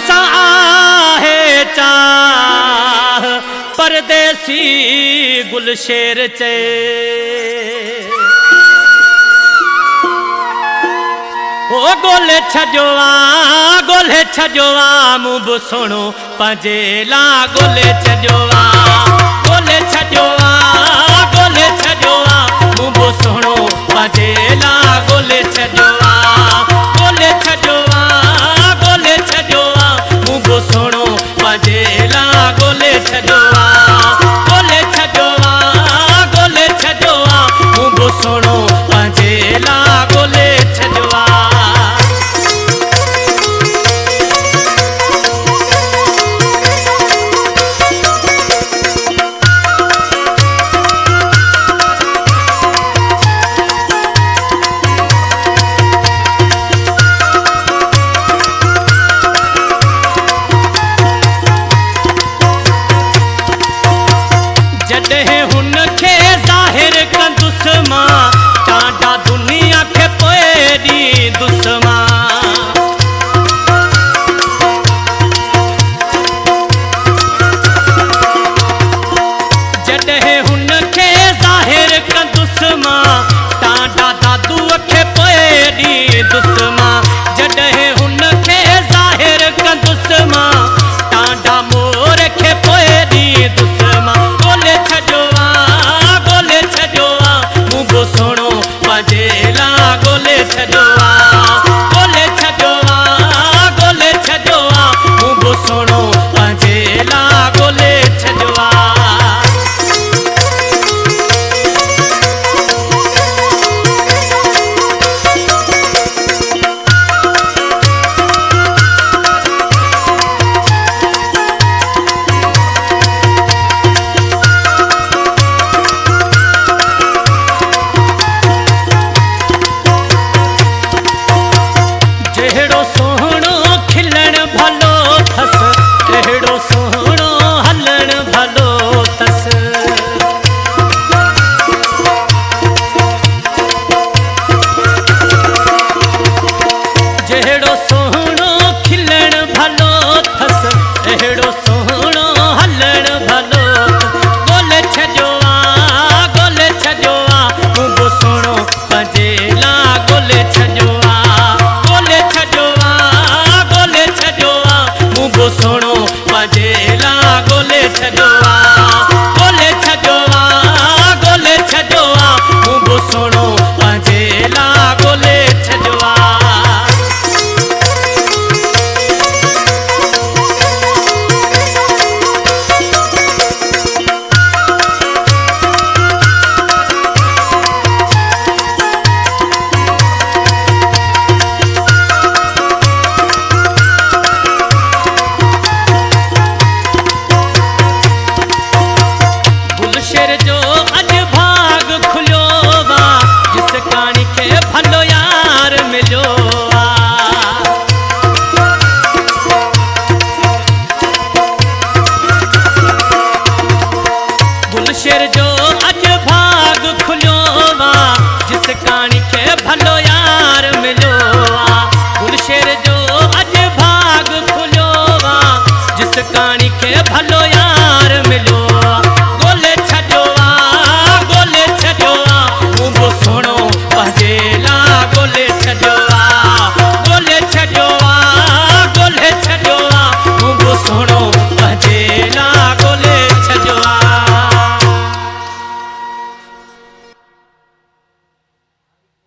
सा आहे चाह परदेसी गुलशेर चे ओ गोले छजोआ मुंह सुनो पंजेला गोले छजोआ मुंह सुनो पंजेला गोले छजोआ मुंह सुनो पंजेला गोले छजोआ मुंह सुनो पंजेला गोले छजोआ जॾहिं हुनखे ज़ाहिर कंदुस मां टांडा दुनिया खे पोइ ॾींदुस मां जॾहिं हुनखे ज़ाहिर कंदुस मां टांडा दादूअ खे पोइ ॾींदुस मां जॾहिं हुनखे ज़ाहिर कंदुस मां टांडा मोर खे पोइ ॾींदुस मां गोले छजोआ मुंह सुनो पंजेला गोले छजोआ मुंह सुनो पंजेला गोले छजोआ जहिड़ो सोहणो खिलण भलो थस अहिड़ो सोहणो हलण भलो थस जहिड़ो सोहणो खिलण भलो थस अहिड़ो सोहणो हलण भलो गोले छजोआ मुंह सुनो पंजेला गोले छजोआ मुंह सुनो पंजेला गोले छजोआ मुंह सुनो पंजेला गोले छजोआ गुलशेर जो अज भाग खुलियो वा जिस काणी खे भलो यार मिलियो आ गुलशेर जो अज भाग खुलियो वा जिस काणी खे भलो यार मिलियो आ गुलशेर जो अज भाग खुलियो वा जिस काणी खे भलो